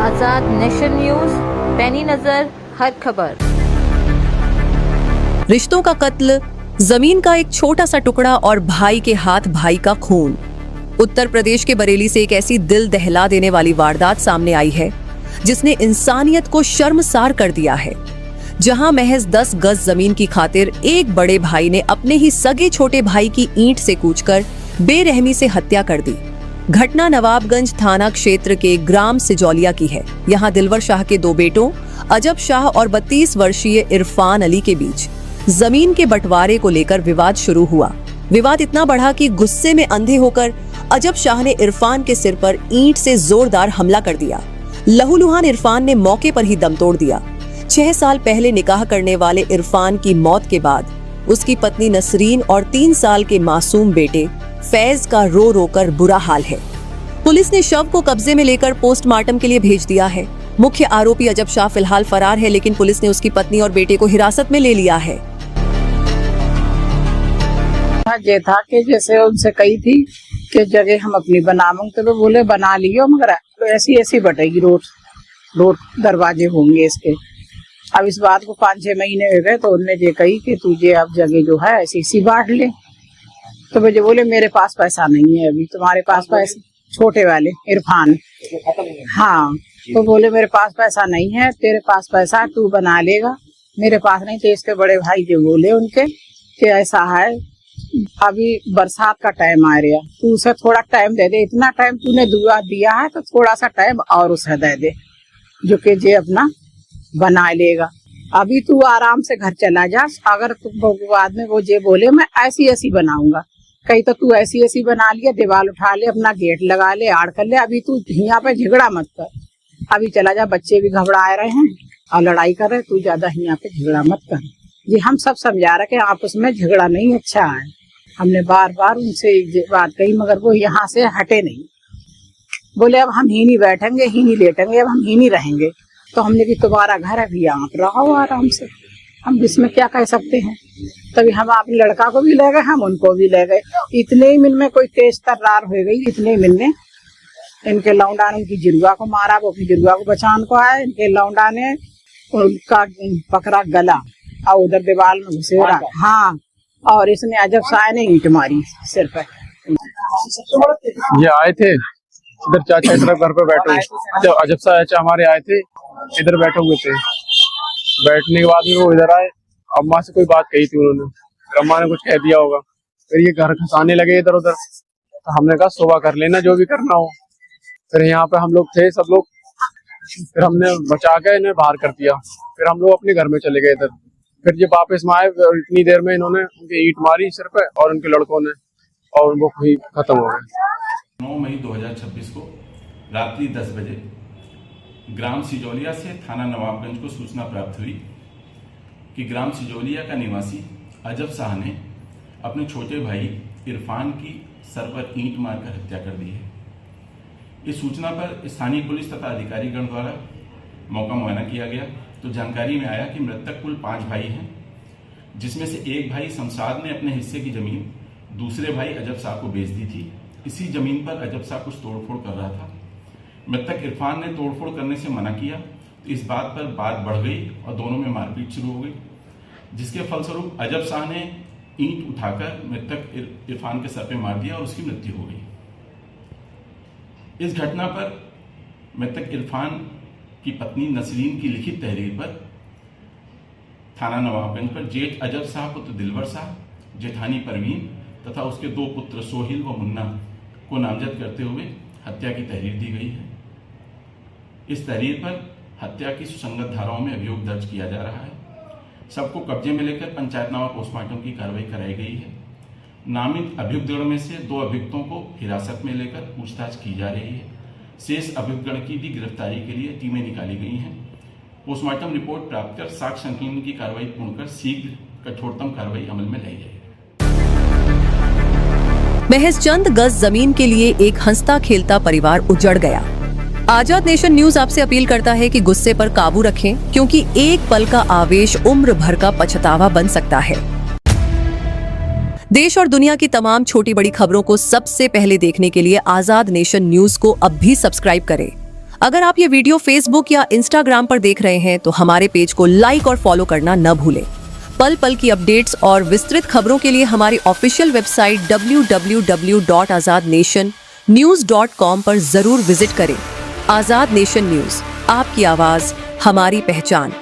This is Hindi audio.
आजाद नेशन न्यूज, पैनी नजर हर खबर। रिश्तों का कत्ल, जमीन का एक छोटा सा टुकड़ा और भाई के हाथ भाई का खून। उत्तर प्रदेश के बरेली से एक ऐसी दिल दहला देने वाली वारदात सामने आई है जिसने इंसानियत को शर्मसार कर दिया है। जहां महज 10 गज जमीन की खातिर एक बड़े भाई ने अपने ही सगे छोटे भाई की ईंट से कूचकर बेरहमी से हत्या कर दी। घटना नवाबगंज थाना क्षेत्र के ग्राम सिजौलिया की है। यहाँ दिलवर शाह के 2 बेटों अजब शाह और 32 वर्षीय इरफान अली के बीच जमीन के बंटवारे को लेकर विवाद शुरू हुआ। विवाद इतना बढ़ा कि गुस्से में अंधे होकर अजब शाह ने इरफान के सिर पर ईंट से जोरदार हमला कर दिया। लहूलुहान इरफान ने मौके पर ही दम तोड़ दिया। 6 साल पहले निकाह करने वाले इरफान की मौत के बाद उसकी पत्नी नसरीन और 3 साल के मासूम बेटे फैज का रो रो कर बुरा हाल है। पुलिस ने शव को कब्जे में लेकर पोस्टमार्टम के लिए भेज दिया है। मुख्य आरोपी अजब शाह फिलहाल फरार है, लेकिन पुलिस ने उसकी पत्नी और बेटे को हिरासत में ले लिया है। ये था कि जैसे उनसे कही थी कि जगह हम अपनी बनावेंगे, तो बोले बना लियो, मगर ऐसी ऐसी बटेगी रोड दरवाजे होंगे इसके। अब इस बात को 5-6 महीने हो गए, तो उनने ये कही कि तुझे अब जगह जो है ऐसी ऐसी बांट ले। तो मुझे बोले मेरे पास पैसा नहीं है अभी, तुम्हारे पास पैसा, छोटे वाले इरफान, हाँ, तो बोले मेरे पास पैसा नहीं है, तेरे पास पैसा है तू बना लेगा, मेरे पास नहीं। तो इसके बड़े भाई जो बोले उनके कि ऐसा है, अभी बरसात का टाइम आ रहा, तू उसे थोड़ा टाइम दे दे, इतना टाइम तूने दुआ दिया है तो थोड़ा सा टाइम और उसे दे दे, जो कि जे अपना बना लेगा। अभी तू आराम से घर चला जा, अगर तू बाद में वो जे बोले मैं ऐसी ऐसी बनाऊंगा, कहीं तो तू ऐसी ऐसी बना लिया, दीवार उठा ले, अपना गेट लगा ले, आड़ कर ले, अभी तू यहाँ पे झगड़ा मत कर, अभी चला जा, बच्चे भी घबरा रहे हैं और लड़ाई कर रहे, तू ज्यादा यहाँ पे झगड़ा मत कर। जी हम सब समझा रहे कि आपस में झगड़ा नहीं अच्छा है। हमने बार बार उनसे बात कही, मगर वो यहाँ से हटे नहीं। बोले अब हम ही नहीं बैठेंगे, ही नहीं लेटेंगे, अब हम ही नहीं रहेंगे। तो हमने कि तुम्हारा घर है भी, आप रहो आराम से, हम इसमें क्या कह सकते हैं। तभी हम अपने लड़का को भी ले गए, हम उनको भी ले गए। इतने ही मिल में कोई तेज तर्रार हो गई, इतने ही मिल में इनके लौंडा ने उनकी जिरुआ को मारा, वो अपनी जिरुआ को बचान को आए, इनके लौंडा ने उनका पकड़ा गला और उधर दीवार में घुसेड़ा, हाँ, और इसने अजब शाह ने ईंट मारी सिर पे। ये आए थे इधर, चाचा इधर घर पे बैठे हुए, जब अजब शाह चाचा हमारे आए थे, इधर बैठे हुए थे। बैठने के बाद में वो इधर आए, अम्मा से कोई बात कही थी उन्होंने, अम्मा ने कुछ कह दिया होगा, फिर ये घर खसाने लगे इधर उधर। तो हमने कहा सुबह कर लेना जो भी करना हो। फिर यहाँ पे हम लोग थे सब लोग, फिर हमने बचा के इन्हें बाहर कर दिया, फिर हम लोग अपने घर में चले गए इधर। फिर ये वापस में आए, इतनी देर में इन्होंने उनकी ईंट मारी सिर पे और उनके लड़कों ने, और वो खत्म हो गए। 9 मई 2026 को रात्रि 10 बजे ग्राम सिजौलिया से थाना नवाबगंज को सूचना प्राप्त हुई कि ग्राम सिजौलिया का निवासी अजब शाह ने अपने छोटे भाई इरफान की सर पर ईंट मारकर हत्या कर दी है। इस सूचना पर स्थानीय पुलिस तथा अधिकारीगण द्वारा मौका मुआयना किया गया, तो जानकारी में आया कि मृतक कुल 5 भाई हैं, जिसमें से एक भाई शमशाद ने अपने हिस्से की जमीन दूसरे भाई अजब शाह को बेच दी थी। इसी जमीन पर अजब शाह कुछ तोड़फोड़ कर रहा था। मृतक इरफान ने तोड़फोड़ करने से मना किया, तो इस बात पर बात बढ़ गई और दोनों में मारपीट शुरू हो गई, जिसके फलस्वरूप अजब शाह ने ईंट उठाकर मृतक इरफान के सर पे मार दिया और उसकी मृत्यु हो गई। इस घटना पर मृतक इरफान की पत्नी नसरीन की लिखित तहरीर पर थाना नवाबगंज पर जेठ अजब शाह पुत्र दिलवर शाह, जेठानी परवीन तथा उसके 2 पुत्र सोहिल व मुन्ना को नामजद करते हुए हत्या की तहरीर दी गई है। इस तहरीर पर हत्या की सुसंगत धाराओं में अभियोग दर्ज किया जा रहा है। सबको कब्जे में लेकर पंचायतनामा पोस्टमार्टम की कार्रवाई कराई गई है। नामित अभियुक्तगण में से 2 अभियुक्तों को हिरासत में लेकर पूछताछ की जा रही है। शेष अभियुक्तगण की भी गिरफ्तारी के लिए टीमें निकाली गई हैं। पोस्टमार्टम रिपोर्ट प्राप्त कर साक्ष्य संकलन की कार्रवाई पूर्ण कर शीघ्र कठोरतम कार्रवाई अमल में लाई जाएगी। महज चंद गज जमीन के लिए एक हंसता खेलता परिवार उजड़ गया। आजाद नेशन न्यूज आपसे अपील करता है कि गुस्से पर काबू रखें, क्योंकि एक पल का आवेश उम्र भर का पछतावा बन सकता है। देश और दुनिया की तमाम छोटी बड़ी खबरों को सबसे पहले देखने के लिए आजाद नेशन न्यूज को अब भी सब्सक्राइब करें। अगर आप ये वीडियो फेसबुक या इंस्टाग्राम पर देख रहे हैं तो हमारे पेज को लाइक और फॉलो करना न भूलें। पल पल की अपडेट्स और विस्तृत खबरों के लिए हमारी ऑफिशियल वेबसाइट www.azadnationnews.com पर जरूर विजिट करें। आजाद नेशन न्यूज, आपकी आवाज हमारी पहचान।